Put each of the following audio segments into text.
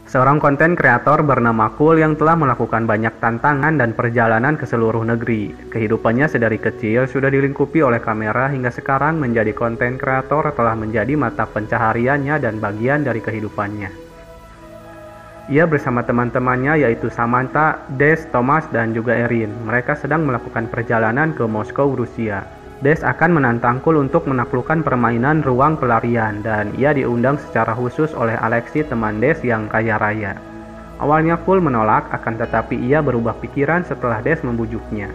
Seorang konten kreator bernama Cool yang telah melakukan banyak tantangan dan perjalanan ke seluruh negeri. Kehidupannya sedari kecil sudah dilingkupi oleh kamera hingga sekarang menjadi konten kreator telah menjadi mata pencahariannya dan bagian dari kehidupannya. Ia bersama teman-temannya yaitu Samantha, Des, Thomas, dan juga Erin. Mereka sedang melakukan perjalanan ke Moskow, Rusia. Des akan menantang Cool untuk menaklukkan permainan ruang pelarian dan ia diundang secara khusus oleh Alexi, teman Des yang kaya raya. Awalnya Cool menolak, akan tetapi ia berubah pikiran setelah Des membujuknya.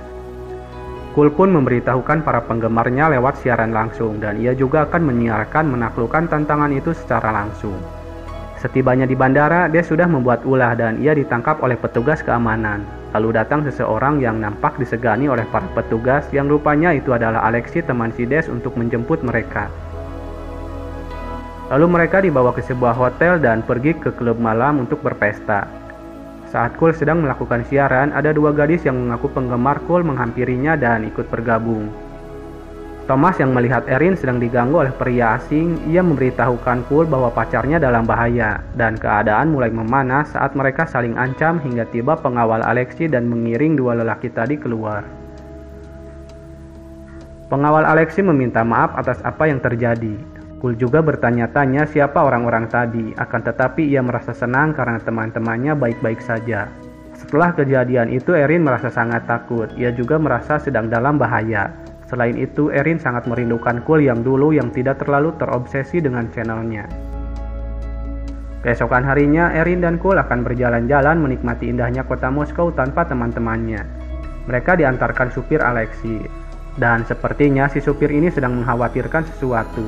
Cool pun memberitahukan para penggemarnya lewat siaran langsung dan ia juga akan menyiarkan menaklukkan tantangan itu secara langsung. Setibanya di bandara, Des sudah membuat ulah dan ia ditangkap oleh petugas keamanan. Lalu datang seseorang yang nampak disegani oleh para petugas yang rupanya itu adalah Alexi, teman si Des, untuk menjemput mereka. Lalu mereka dibawa ke sebuah hotel dan pergi ke klub malam untuk berpesta. Saat Cool sedang melakukan siaran, ada dua gadis yang mengaku penggemar Cool menghampirinya dan ikut bergabung. Thomas yang melihat Erin sedang diganggu oleh pria asing, ia memberitahukan Cool bahwa pacarnya dalam bahaya, dan keadaan mulai memanas saat mereka saling ancam hingga tiba pengawal Alexi dan mengiring dua lelaki tadi keluar. Pengawal Alexi meminta maaf atas apa yang terjadi. Cool juga bertanya-tanya siapa orang-orang tadi, akan tetapi ia merasa senang karena teman-temannya baik-baik saja. Setelah kejadian itu, Erin merasa sangat takut, ia juga merasa sedang dalam bahaya. Selain itu, Erin sangat merindukan Cool yang dulu yang tidak terlalu terobsesi dengan channelnya. Keesokan harinya, Erin dan Cool akan berjalan-jalan menikmati indahnya kota Moskow tanpa teman-temannya. Mereka diantarkan supir Alexi, dan sepertinya si supir ini sedang mengkhawatirkan sesuatu.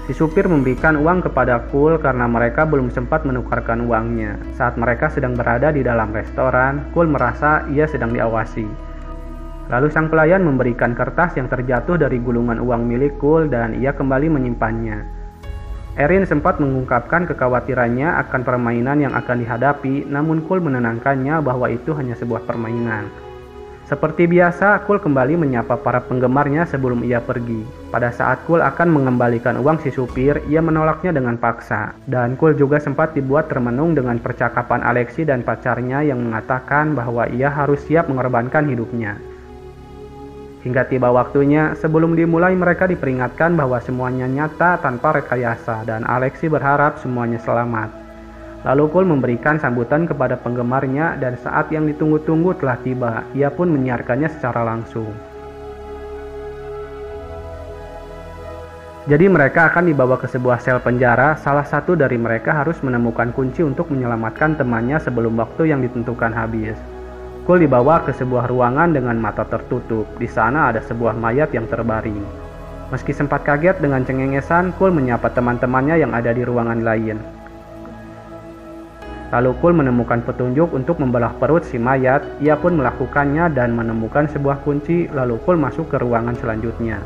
Si supir memberikan uang kepada Cool karena mereka belum sempat menukarkan uangnya. Saat mereka sedang berada di dalam restoran, Cool merasa ia sedang diawasi. Lalu sang pelayan memberikan kertas yang terjatuh dari gulungan uang milik Cool dan ia kembali menyimpannya. Erin sempat mengungkapkan kekhawatirannya akan permainan yang akan dihadapi, namun Cool menenangkannya bahwa itu hanya sebuah permainan. Seperti biasa, Cool kembali menyapa para penggemarnya sebelum ia pergi. Pada saat Cool akan mengembalikan uang si supir, ia menolaknya dengan paksa. Dan Cool juga sempat dibuat termenung dengan percakapan Alexi dan pacarnya yang mengatakan bahwa ia harus siap mengorbankan hidupnya. Hingga tiba waktunya, sebelum dimulai mereka diperingatkan bahwa semuanya nyata tanpa rekayasa dan Alexi berharap semuanya selamat. Lalu Cool memberikan sambutan kepada penggemarnya dan saat yang ditunggu-tunggu telah tiba, ia pun menyiarkannya secara langsung. Jadi mereka akan dibawa ke sebuah sel penjara, salah satu dari mereka harus menemukan kunci untuk menyelamatkan temannya sebelum waktu yang ditentukan habis. Cool dibawa ke sebuah ruangan dengan mata tertutup. Di sana ada sebuah mayat yang terbaring. Meski sempat kaget dengan cengengesan, Cool menyapa teman-temannya yang ada di ruangan lain. Lalu Cool menemukan petunjuk untuk membelah perut si mayat. Ia pun melakukannya dan menemukan sebuah kunci. Lalu Cool masuk ke ruangan selanjutnya.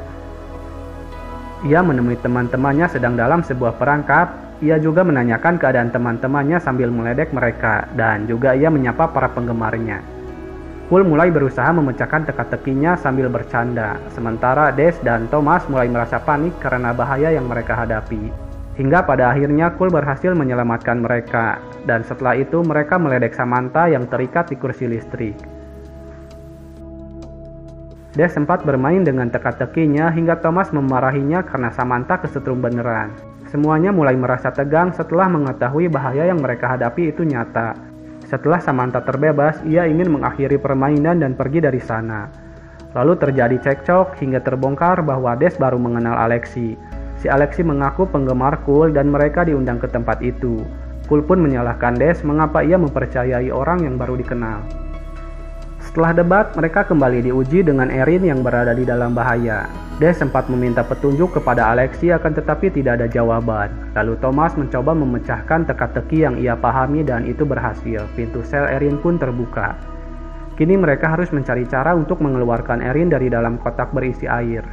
Ia menemui teman-temannya sedang dalam sebuah perangkap. Ia juga menanyakan keadaan teman-temannya sambil meledek mereka. Dan juga ia menyapa para penggemarnya. Cool mulai berusaha memecahkan teka-tekinya sambil bercanda, sementara Des dan Thomas mulai merasa panik karena bahaya yang mereka hadapi. Hingga pada akhirnya Cool berhasil menyelamatkan mereka, dan setelah itu mereka meledek Samantha yang terikat di kursi listrik. Des sempat bermain dengan teka-tekinya hingga Thomas memarahinya karena Samantha kesetrum beneran. Semuanya mulai merasa tegang setelah mengetahui bahaya yang mereka hadapi itu nyata. Setelah Samantha terbebas, ia ingin mengakhiri permainan dan pergi dari sana. Lalu terjadi cekcok hingga terbongkar bahwa Des baru mengenal Alexi. Si Alexi mengaku penggemar Cool dan mereka diundang ke tempat itu. Cool pun menyalahkan Des mengapa ia mempercayai orang yang baru dikenal. Setelah debat, mereka kembali diuji dengan Erin yang berada di dalam bahaya. Des sempat meminta petunjuk kepada Alexi akan tetapi tidak ada jawaban. Lalu Thomas mencoba memecahkan teka-teki yang ia pahami dan itu berhasil. Pintu sel Erin pun terbuka. Kini mereka harus mencari cara untuk mengeluarkan Erin dari dalam kotak berisi air.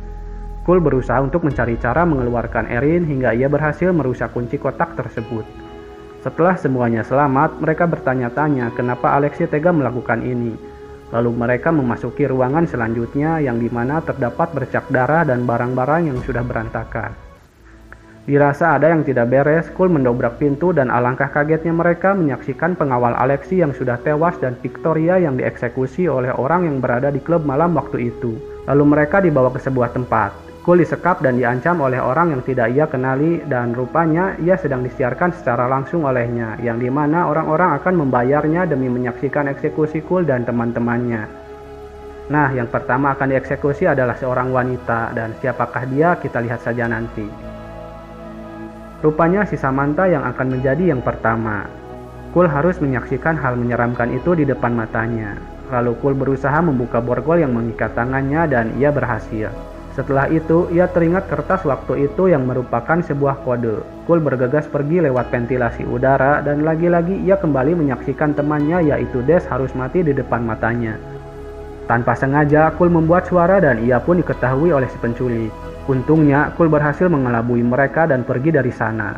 Cool berusaha untuk mencari cara mengeluarkan Erin hingga ia berhasil merusak kunci kotak tersebut. Setelah semuanya selamat, mereka bertanya-tanya kenapa Alexi tega melakukan ini. Lalu mereka memasuki ruangan selanjutnya yang dimana terdapat bercak darah dan barang-barang yang sudah berantakan. Dirasa ada yang tidak beres, Cool mendobrak pintu dan alangkah kagetnya mereka menyaksikan pengawal Alexi yang sudah tewas dan Victoria yang dieksekusi oleh orang yang berada di klub malam waktu itu. Lalu mereka dibawa ke sebuah tempat. Cool disekap dan diancam oleh orang yang tidak ia kenali dan rupanya ia sedang disiarkan secara langsung olehnya, yang dimana orang-orang akan membayarnya demi menyaksikan eksekusi Cool dan teman-temannya. Nah, yang pertama akan dieksekusi adalah seorang wanita, dan siapakah dia kita lihat saja nanti. Rupanya si Samantha yang akan menjadi yang pertama. Cool harus menyaksikan hal menyeramkan itu di depan matanya. Lalu Cool berusaha membuka borgol yang mengikat tangannya dan ia berhasil. Setelah itu, ia teringat kertas waktu itu yang merupakan sebuah kode. Cool bergegas pergi lewat ventilasi udara dan lagi-lagi ia kembali menyaksikan temannya yaitu Des harus mati di depan matanya. Tanpa sengaja, Cool membuat suara dan ia pun diketahui oleh si penculik. Untungnya, Cool berhasil mengelabui mereka dan pergi dari sana.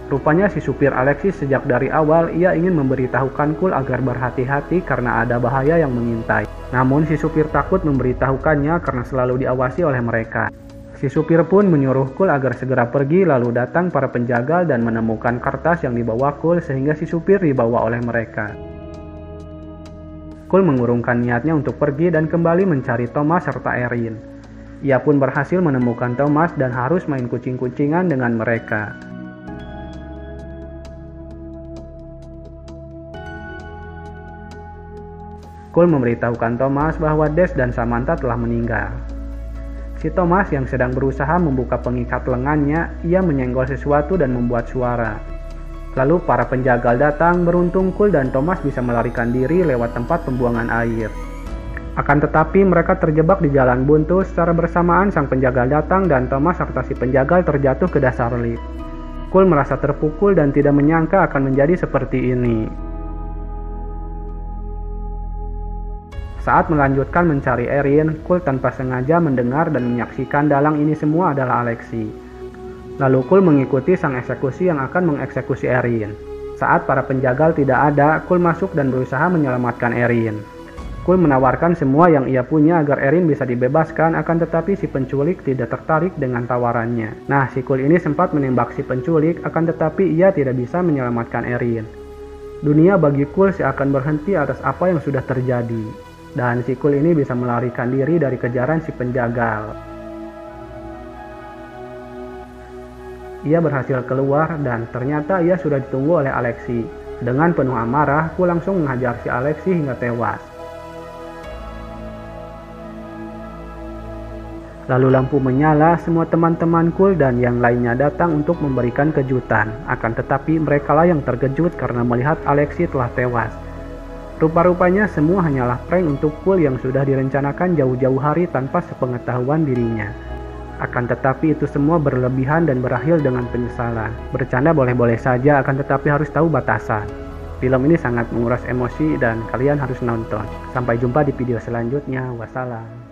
Rupanya si supir Alexis sejak dari awal ia ingin memberitahukan Cool agar berhati-hati karena ada bahaya yang mengintai. Namun si supir takut memberitahukannya karena selalu diawasi oleh mereka. Si supir pun menyuruh Cool agar segera pergi, lalu datang para penjagal dan menemukan kertas yang dibawa Cool sehingga si supir dibawa oleh mereka. Cool mengurungkan niatnya untuk pergi dan kembali mencari Thomas serta Erin. Ia pun berhasil menemukan Thomas dan harus main kucing-kucingan dengan mereka. Cool memberitahukan Thomas bahwa Des dan Samantha telah meninggal. Si Thomas yang sedang berusaha membuka pengikat lengannya, ia menyenggol sesuatu dan membuat suara. Lalu para penjagal datang, beruntung Cool dan Thomas bisa melarikan diri lewat tempat pembuangan air. Akan tetapi mereka terjebak di jalan buntu. Secara bersamaan sang penjagal datang dan Thomas serta si penjagal terjatuh ke dasar lift. Cool merasa terpukul dan tidak menyangka akan menjadi seperti ini. Saat melanjutkan mencari Erin, Cool tanpa sengaja mendengar dan menyaksikan dalang ini semua adalah Alexi. Lalu Cool mengikuti sang eksekusi yang akan mengeksekusi Erin. Saat para penjagal tidak ada, Cool masuk dan berusaha menyelamatkan Erin. Cool menawarkan semua yang ia punya agar Erin bisa dibebaskan, akan tetapi si penculik tidak tertarik dengan tawarannya. Nah, si Cool ini sempat menembak si penculik, akan tetapi ia tidak bisa menyelamatkan Erin. Dunia bagi Cool seakan berhenti atas apa yang sudah terjadi. Dan si Cool ini bisa melarikan diri dari kejaran si penjagal. Ia berhasil keluar dan ternyata ia sudah ditunggu oleh Alexi. Dengan penuh amarah, Cool langsung menghajar si Alexi hingga tewas. Lalu lampu menyala, semua teman-teman Cool dan yang lainnya datang untuk memberikan kejutan. Akan tetapi merekalah yang terkejut karena melihat Alexi telah tewas. Rupa-rupanya semua hanyalah prank untuk Cool yang sudah direncanakan jauh-jauh hari tanpa sepengetahuan dirinya. Akan tetapi itu semua berlebihan dan berakhir dengan penyesalan. Bercanda boleh-boleh saja, akan tetapi harus tahu batasan. Film ini sangat menguras emosi dan kalian harus nonton. Sampai jumpa di video selanjutnya. Wassalam.